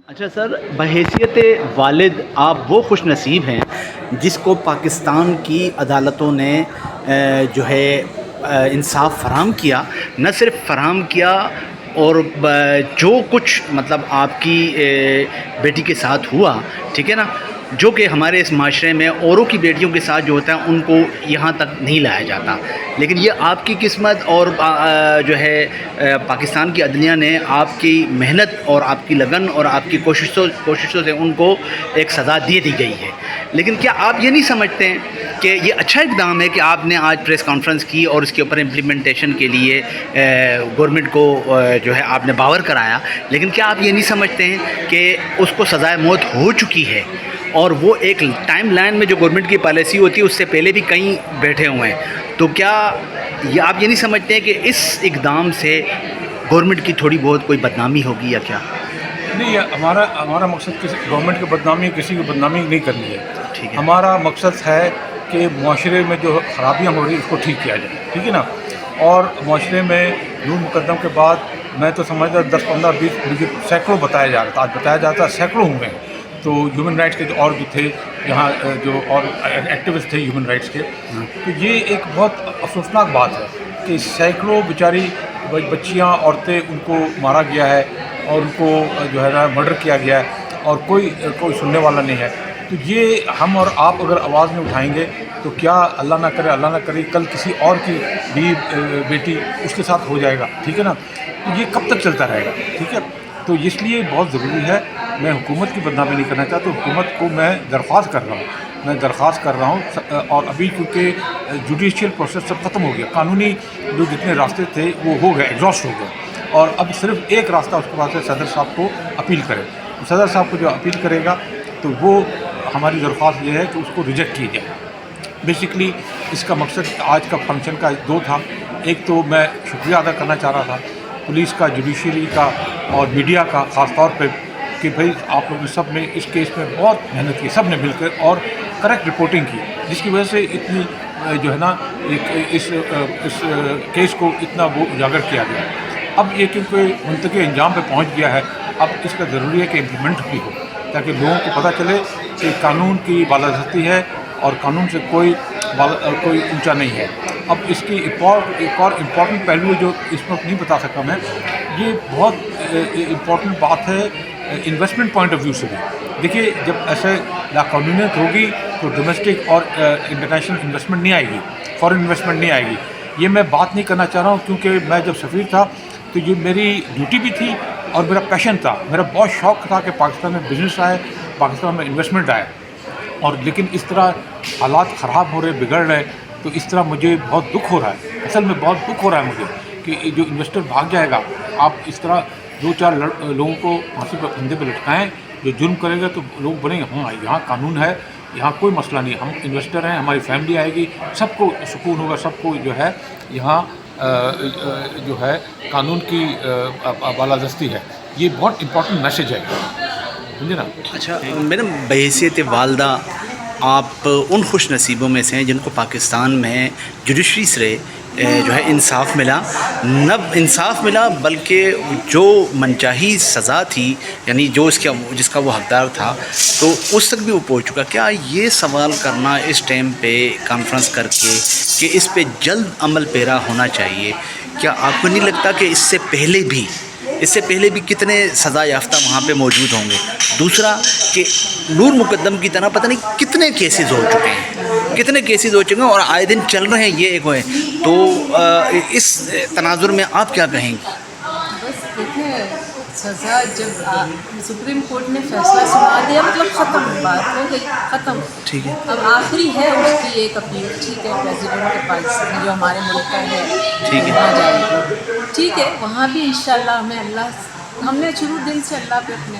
اچھا سر، بحیثیت والد آپ وہ خوش نصیب ہیں جس کو پاکستان کی عدالتوں نے جو ہے انصاف فراہم کیا، نہ صرف فراہم کیا اور جو کچھ مطلب آپ کی بیٹی کے ساتھ ہوا، ٹھیک ہے نا، جو کہ ہمارے اس معاشرے میں اوروں کی بیٹیوں کے ساتھ جو ہوتا ہے ان کو یہاں تک نہیں لایا جاتا، لیکن یہ آپ کی قسمت اور جو ہے پاکستان کی عدلیہ نے آپ کی محنت اور آپ کی لگن اور آپ کی کوششوں سے ان کو ایک سزا دے دی گئی ہے۔ لیکن کیا آپ یہ نہیں سمجھتے ہیں کہ یہ اچھا اقدام ہے کہ آپ نے آج پریس کانفرنس کی اور اس کے اوپر امپلیمنٹیشن کے لیے گورنمنٹ کو جو ہے آپ نے باور کرایا، لیکن کیا آپ یہ نہیں سمجھتے ہیں کہ اس کو سزائے موت ہو چکی ہے اور وہ ایک ٹائم لائن میں جو گورنمنٹ کی پالیسی ہوتی ہے اس سے پہلے بھی کئی بیٹھے ہوئے ہیں، تو کیا یہ آپ یہ نہیں سمجھتے ہیں کہ اس اقدام سے گورنمنٹ کی تھوڑی بہت کوئی بدنامی ہوگی یا کیا؟ نہیں، یہ ہمارا مقصد کسی گورنمنٹ کی بدنامی، کسی کی بدنامی نہیں کرنی ہے۔ ٹھیک ہے، ہمارا مقصد ہے کہ معاشرے میں جو خرابیاں ہو رہی ہیں اس کو ٹھیک کیا جائے، ٹھیک ہے نا۔ اور معاشرے میں نور مقدم کے بعد میں تو سمجھتا 10 15 20 مجھے سینکڑوں بتایا جا رہا تھا، آج بتایا جاتا ہے سینکڑوں ہوئے ہیں۔ تو ہیومن رائٹس کے اور جو تھے یہاں، جو اور ایکٹیوسٹ تھے ہیومن رائٹس کے، تو یہ ایک بہت افسوسناک بات ہے کہ سینکڑوں بیچاری بچیاں، عورتیں، ان کو مارا گیا ہے اور ان کو جو ہے نا مرڈر کیا گیا ہے اور کوئی سننے والا نہیں ہے۔ تو یہ ہم اور آپ اگر آواز نہیں اٹھائیں گے تو کیا اللہ نہ کرے کل کسی اور کی بھی بیٹی اس کے ساتھ ہو جائے گا، ٹھیک ہے نا۔ تو یہ کب تک چلتا رہے گا، ٹھیک ہے۔ تو اس لیے بہت ضروری ہے، میں حکومت کی بدنامی نہیں کرنا چاہتا، حکومت کو میں درخواست کر رہا ہوں اور ابھی کیونکہ جوڈیشیل پروسیس سب ختم ہو گیا، قانونی جو جتنے راستے تھے وہ ہو گئے، ایگزاسٹ ہو گئے، اور اب صرف ایک راستہ اس کے پاس ہے، صدر صاحب کو اپیل کرے۔ صدر صاحب کو جو اپیل کرے گا تو وہ ہماری درخواست یہ ہے کہ اس کو ریجیکٹ کی جائے۔ بیسکلی اس کا مقصد آج کا فنکشن کا دو تھا، ایک تو میں شکریہ ادا کرنا چاہ رہا تھا پولیس کا، جوڈیشری کا اور میڈیا کا خاص طور پہ، کہ بھئی آپ لوگوں نے سب نے اس کیس میں بہت محنت کی، سب نے مل کر اور کریکٹ رپورٹنگ کی، جس کی وجہ سے اتنی جو ہے نا اس کیس کو اتنا وہ اجاگر کیا گیا۔ اب یہ کیونکہ منطقی انجام پہ پہنچ گیا ہے، اب اس کا ضروری ہے کہ امپلیمنٹ بھی ہو، تاکہ لوگوں کو پتہ چلے کہ قانون کی بالادستی ہے اور قانون سے کوئی اونچا نہیں ہے۔ اب اس کی ایک اور امپورٹنٹ پہلو ہے جو اس وقت نہیں بتا سکا میں، یہ بہت امپورٹنٹ بات ہے انویسٹمنٹ پوائنٹ آف ویو سے بھی۔ دیکھیے، جب ایسے لاقانونیت ہوگی تو ڈومیسٹک اور انٹرنیشنل انویسٹمنٹ نہیں آئے گی، فارن انویسٹمنٹ نہیں آئے گی۔ یہ میں بات نہیں کرنا چاہ رہا ہوں کیونکہ میں جب سفیر تھا تو یہ میری ڈیوٹی بھی تھی اور میرا پیشن تھا، میرا بہت شوق تھا کہ پاکستان میں بزنس آئے، پاکستان میں انویسٹمنٹ آئے، اور لیکن اس طرح حالات خراب ہو رہے، بگڑ رہے، تو اس طرح مجھے بہت دکھ ہو رہا ہے، اصل میں بہت دکھ ہو رہا ہے مجھے کہ جو انویسٹر بھاگ جائے گا۔ آپ اس طرح دو چار لوگوں کو پھانسی پر پھندے پہ لٹکائیں، جو جرم کرے گا تو لوگ بولیں گے ہاں یہاں قانون ہے، یہاں کوئی مسئلہ نہیں، ہم انویسٹر ہیں، ہماری فیملی آئے گی، سب کو سکون ہوگا، سب کو جو ہے یہاں جو ہے قانون کی بالادستی ہے۔ یہ بہت امپورٹنٹ میسیج ہے، سمجھے نا۔ اچھا میڈم، بحیثیت والدہ آپ ان خوش نصیبوں میں سے ہیں جن کو پاکستان میں جوڈیشری سے جو ہے انصاف ملا، نہ انصاف ملا بلکہ جو منچاہی سزا تھی، یعنی جو جس کا وہ حقدار تھا تو اس تک بھی وہ پہنچ چکا۔ کیا یہ سوال کرنا اس ٹائم پہ کانفرنس کر کے کہ اس پہ جلد عمل پیرا ہونا چاہیے، کیا آپ کو نہیں لگتا کہ اس سے پہلے بھی کتنے سزا یافتہ وہاں پہ موجود ہوں گے؟ دوسرا کہ نور مقدم کی طرح پتہ نہیں کتنے کیسز ہو چکے ہیں اور آئے دن چل رہے ہیں، یہ ایک ہے، تو اس تناظر میں آپ کیا کہیں گے؟ بس دیکھیں، سزا جب سپریم کورٹ نے فیصلہ سنا دیا مطلب ختم، بات ہو گئی، ختم۔ ٹھیک ہے، اب آخری ہے اس کی ایک اپیل، ٹھیک ہے، پریزیڈنٹ کے پاکستان جو ہمارے ملک کا ہے، ٹھیک ہے، وہاں جائے گی، ٹھیک ہے، وہاں بھی انشاءاللہ ہمیں ہم نے شروع دن سے اللہ پہ اپنے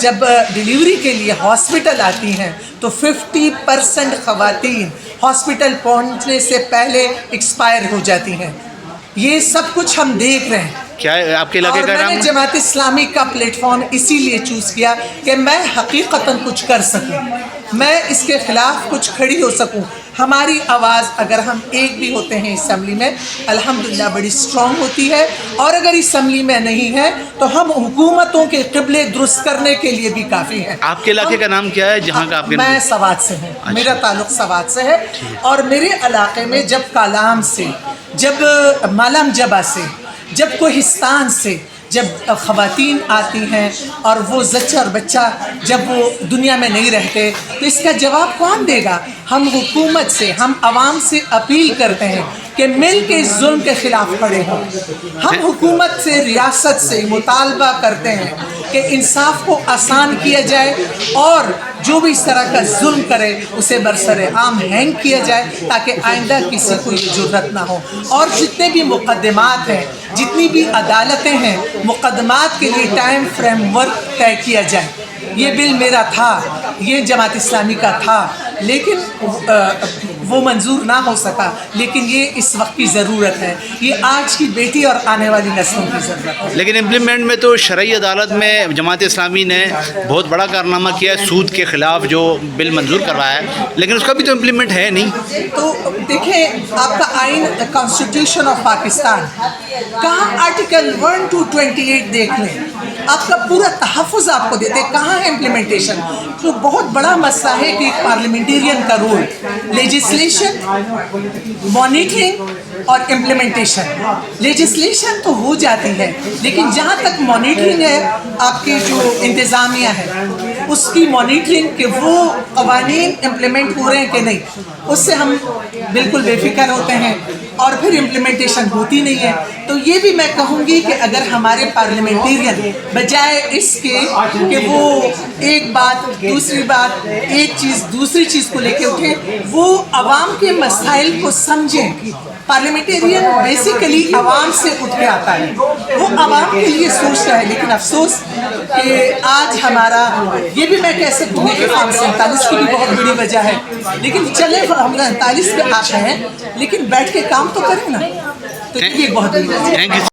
جب ڈیلیوری کے لیے ہاسپٹل آتی ہیں تو 50% خواتین ہاسپٹل پہنچنے سے پہلے ایکسپائر ہو جاتی ہیں. یہ سب کچھ ہم دیکھ رہے ہیں. کیا آپ کے علاقے اور کا میں نام نے جماعت اسلامی کا پلیٹ فارم اسی لیے چوز کیا کہ میں حقیقتاً کچھ کر سکوں, میں اس کے خلاف کچھ کھڑی ہو سکوں. ہماری آواز اگر ہم ایک بھی ہوتے ہیں اسمبلی میں الحمدللہ بڑی اسٹرانگ ہوتی ہے, اور اگر اسمبلی میں نہیں ہے تو ہم حکومتوں کے قبلے درست کرنے کے لیے بھی کافی ہیں. آپ کے علاقے کا نام کیا ہے جہاں کا آپ کے میں سوات سے ہوں, میرا تعلق سوات سے ہے. اور میرے علاقے میں جب کالام سے, جب مالم جبا سے, جب کوہستان سے جب خواتین آتی ہیں اور وہ زچہ اور بچہ جب وہ دنیا میں نہیں رہتے تو اس کا جواب کون دے گا؟ ہم حکومت سے, ہم عوام سے اپیل کرتے ہیں کہ مل کے اس ظلم کے خلاف کھڑے ہوں. ہم حکومت سے, ریاست سے مطالبہ کرتے ہیں کہ انصاف کو آسان کیا جائے اور جو بھی اس طرح کا ظلم کرے اسے برسر عام ہینگ کیا جائے تاکہ آئندہ کسی کو یہ جرأت نہ ہو. اور جتنے بھی مقدمات ہیں, جتنی بھی عدالتیں ہیں, مقدمات کے لیے ٹائم فریم ورک طے کیا جائے. یہ بل میرا تھا, یہ جماعت اسلامی کا تھا, لیکن وہ منظور نہ ہو سکا. لیکن یہ اس وقت کی ضرورت ہے, یہ آج کی بیٹی اور آنے والی نسلوں کی ضرورت ہے. لیکن امپلیمنٹ میں تو شرعی عدالت میں جماعت اسلامی نے بہت بڑا کارنامہ کیا ہے, سود کے خلاف جو بل منظور کروایا ہے, لیکن اس کا بھی تو امپلیمنٹ ہے نہیں. تو دیکھیں آپ کا آئین کانسٹیٹیوشن آف پاکستان کہاں آرٹیکل 1 to 28 دیکھ لیں, آپ کا پورا تحفظ آپ کو دیتے, کہاں ہے امپلیمنٹیشن؟ تو بہت بڑا مسئلہ ہے کہ پارلیمنٹیرین کا رول لیجسلیشن, مانیٹرنگ اور امپلیمنٹیشن. لیجسلیشن تو ہو جاتی ہے لیکن جہاں تک مانیٹرنگ ہے, آپ کی جو انتظامیہ ہے اس کی مانیٹرنگ کہ وہ قوانین امپلیمنٹ ہو رہے ہیں کہ نہیں, اس سے ہم بالکل بے فکر ہوتے ہیں. اور پھر امپلیمنٹیشن ہوتی نہیں ہے. تو یہ بھی میں کہوں گی کہ اگر ہمارے پارلیمنٹیرین بجائے اس کے کہ وہ ایک بات دوسری بات, ایک چیز دوسری چیز کو لے کے اٹھیں, وہ عوام کے مسائل کو سمجھیں. پارلیمنٹیرین بیسیکلی عوام سے اٹھ کے آتا ہے, وہ عوام کے لیے سوچتا ہے. لیکن افسوس کہ آج ہمارا, یہ بھی میں کہہ سکتی ہوں کہ 47 کی بھی بہت بڑی وجہ ہے, لیکن چلے ہم 47 پہ آتے ہیں لیکن بیٹھ کے کام تو کریں نا, تو یہ بہت بڑی وجہ ہے.